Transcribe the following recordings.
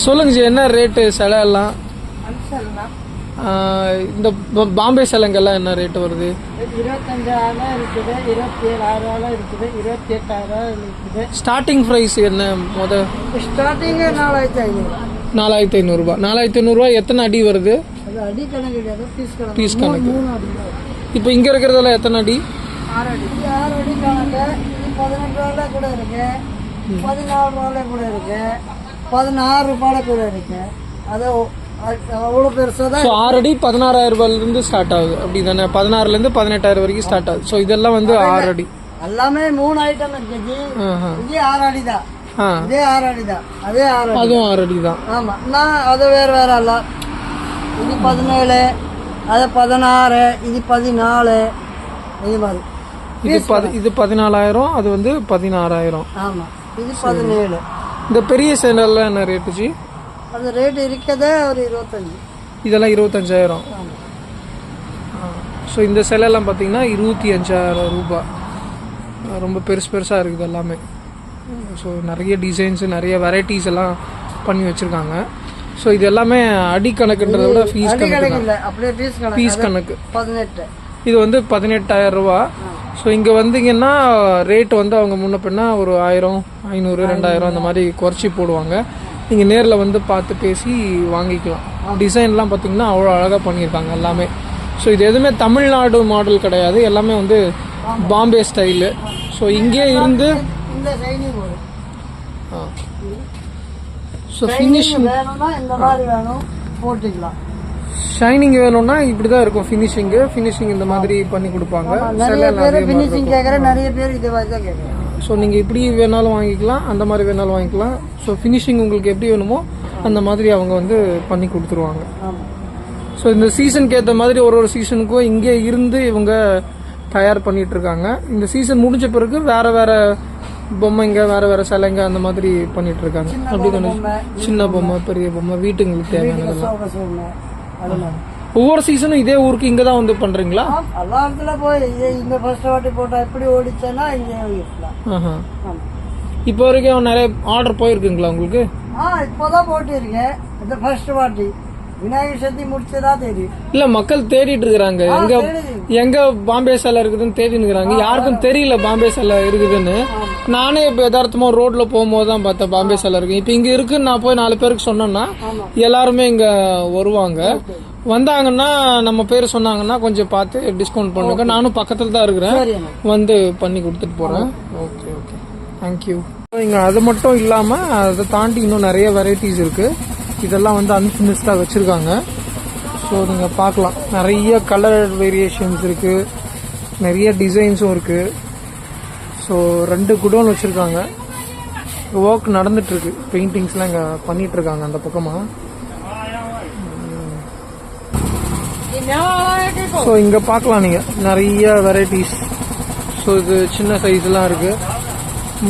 சொல்லுங்க ஜி, என்ன ரேட்டு சிலை எல்லாம்? இந்த பாம்பே சிலைங்கெல்லாம் என்ன ரேட்டு வருது? 25,000 இருக்குது, 27,000 இருக்குது, 28,000 இருக்குது. ஸ்டார்டிங் ப்ரைஸ் என்ன? ஸ்டார்டிங் 4,500. 4,500 ரூபாய். 4,500 ரூபாய். எத்தனை அடி வருது? அது அடி கணக்கு கிடையாது, பீஸ் கணக்கு. 3 அடி. இப்போ இங்க இருக்கிறதெல்லாம் எத்தனை அடி? 6 அடி. 6 அடி கணக்கு. 18 ரூபாயில கூட இருக்கு, 14 ரூபாயில கூட இருக்கு, 16 ரூபாயில கூட இருக்கு. அது அவ்வளோ பெருசாக தான். 6 அடி 16,000 ரூபாயிலிருந்து ஸ்டார்ட் ஆகுது, அப்படி தானே? 16,000 18,000 வரைக்கும் ஸ்டார்ட் ஆகுது. ஸோ இதெல்லாம் வந்து 6 அடி. எல்லாமே 3 ஐட்டம் இருக்கு. இதே 6 அடி தான். இதே 6 அடி தான். அதே 6 அடி. அதுவும் 6 அடி தான். ஆமா, நான் அது வேற வேற அல்ல. இது 17, அது 16, இது 14, இது மாதிரி. இது 14,000, அது வந்து 16,000. ஆமா, இது 17. இந்த பெரிய சேனல்லாம் என்ன ரேட்டு ஜி? அது ரேட் இருக்கதே ஒரு 25. இதெல்லாம் 25,000. ஸோ இந்த சிலையெல்லாம் பார்த்தீங்கன்னா 25,000 ரூபாய். ரொம்ப பெருசாக இருக்குது எல்லாமே. ஸோ நிறைய டிசைன்ஸு, நிறைய வெரைட்டிஸ் எல்லாம் பண்ணி வச்சுருக்காங்க. ஸோ இது எல்லாமே அடி கணக்குன்றத விட ஃபீஸ் கணக்கு இல்லை, அப்படியே ஃபீஸ் கணக்கு. 18. இது வந்து 18,000 ரூபா. ஸோ இங்கே வந்தீங்கன்னா ரேட் வந்து அவங்க முன்ன பின்னா ஒரு 1000, 500, 2000 அந்த மாதிரி குறைச்சி போடுவாங்க. நீங்கள் நேரில் வந்து பார்த்து பேசி வாங்கிக்கலாம். டிசைன்லாம் பார்த்தீங்கன்னா அவ்வளோ அழகாக பண்ணியிருக்காங்க எல்லாமே. ஸோ இது எதுவுமே தமிழ்நாடு மாடல் கிடையாது, எல்லாமே வந்து பாம்பே ஸ்டைலு. ஸோ இங்கே இருந்து ஸோ ஃபினிஷிங் போட்டுக்கலாம். ஷைனிங் வேணும்னா இப்படி தான் இருக்கும். ஃபினிஷிங் இந்த மாதிரி பண்ணி கொடுப்பாங்க. நிறைய பேர் ஃபினிஷிங் கேட்குற, நிறைய பேர் இதை வச்சு தான் கேட்குறாங்க. ஸோ நீங்கள் இப்படி வேணாலும் வாங்கிக்கலாம், அந்த மாதிரி வேணாலும் வாங்கிக்கலாம். ஸோ ஃபினிஷிங் உங்களுக்கு எப்படி வேணுமோ அந்த மாதிரி அவங்க வந்து பண்ணி கொடுத்துருவாங்க. ஸோ இந்த சீசனுக்கு ஏற்ற மாதிரி ஒரு சீசனுக்கும் இங்கே இருந்து இவங்க தயார் பண்ணிட்டு இருக்காங்க. இந்த சீசன் முடிஞ்ச பிறகு வேற வேற பொம்மைங்க, வேற வேற சிலைங்க அந்த மாதிரி பண்ணிட்டு இருக்காங்க. அப்படி தானே? சின்ன பொம்மை, பெரிய பொம்மை, வீட்டுங்களுக்கு தேவையானதெல்லாம். ஒவ்வொரு சீசனும் இதே ஊருக்கு இங்க தான் வந்து பண்றீங்களா? எல்லா இடத்துல போய் இங்க ஃபர்ஸ்ட் வாட்டி போட்டா எப்படி ஓடிச்சேன்னா இங்கே இருக்கலாம். இப்போ வரைக்கும் நிறைய ஆர்டர் போயிருக்குங்களா உங்களுக்கு? இப்போதான் போட்டிருக்கேன். இந்த ஃபர்ஸ்ட் வாட்டி விநாயகர் சதுர்த்தி முடிச்சதா தெரியும். இல்ல, மக்கள் தேடிட்டு இருக்காங்க, எங்க பாம்பே சிலை இருக்குதுன்னு தேடிட்டு இருக்காங்க. யாருக்கும் தெரியல பாம்பே சிலை இருக்குதுன்னு. நானே இப்ப யதார்த்தமா ரோட்ல போகும்போது தான் பார்த்தேன் பாம்பே சிலை இருக்கு. இப்ப இங்க இருக்குன்னு நான் போய் 4 பேருக்கு சொன்னேன்னா எல்லாருமே இங்க வருவாங்க. வந்தாங்கன்னா நம்ம பேர் சொன்னாங்கன்னா கொஞ்சம் பார்த்து டிஸ்கவுண்ட் பண்ணுங்க. நானும் பக்கத்துல தான் இருக்கிறேன், வந்து பண்ணி கொடுத்துட்டு போறேன். Okay okay, thank you. இங்க அது மட்டும் இல்லாம அதை தாண்டி இன்னும் நிறைய வெரைட்டிஸ் இருக்கு. இதெல்லாம் வந்து அன்பினிஷ்டா வச்சிருக்காங்க. ஸோ நீங்க பார்க்கலாம், நிறைய கலர் வேரியேஷன்ஸ் இருக்கு, நிறைய டிசைன்ஸும் இருக்கு. ஸோ 2 குடோன் வச்சிருக்காங்க. ஒர்க் நடந்துட்டு இருக்கு, பெயிண்டிங்ஸ்லாம் இங்க பண்ணிட்டு இருக்காங்க அந்த பக்கமா. ஸோ இங்க பார்க்கலாம் நீங்க நிறைய வெரைட்டிஸ். ஸோ இது சின்ன சைஸ்லாம் இருக்கு,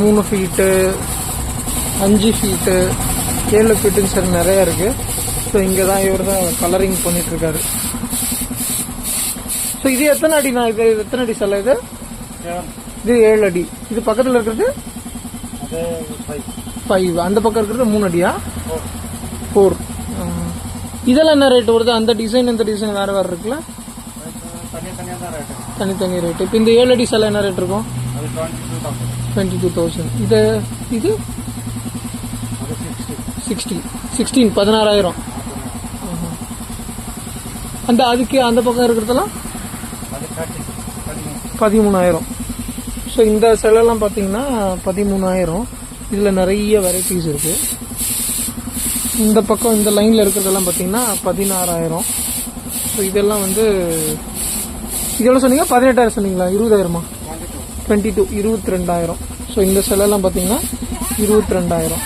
3 ஃபீட்டு, 5 ஃபீட்டு, 7 ஃபீட்டுன்னு சரி நிறைய இருக்கு. ஸோ இங்க தான் இவர் தான் கலரிங் பண்ணிட்டு இருக்காரு. ஸோ இது எத்தனை அடி? நான் இது எத்தனை அடி சிலை? இது 7 அடி. இது பக்கத்தில் இருக்கிறது 5. அந்த பக்கம் இருக்கிறது 3 அடியா? 4. இதெல்லாம் என்ன ரேட் வருது? அந்த டிசைன் இந்த டிசைன் வேற வேற இருக்குல்ல, தனித்தனி ரேட். இப்போ இந்த 7 அடி சிலை என்ன ரேட் இருக்கும்? 22,000. இது 16,000. அந்த அதுக்கு அந்த பக்கம் இருக்கிறதெல்லாம் 13,000. ஸோ இந்த சிலைலாம் பார்த்தீங்கன்னா 13,000. இதில் நிறைய வெரைட்டிஸ் இருக்கு. இந்த பக்கம் இந்த லைனில் இருக்கிறதெல்லாம் பார்த்தீங்கன்னா 16,000. ஸோ இதெல்லாம் வந்து இதெல்லாம் சொன்னீங்க 18,000 சொன்னீங்களா? 20,000மா? 22, 22,000. ஸோ இந்த சிலைலாம் பார்த்தீங்கன்னா 22,000.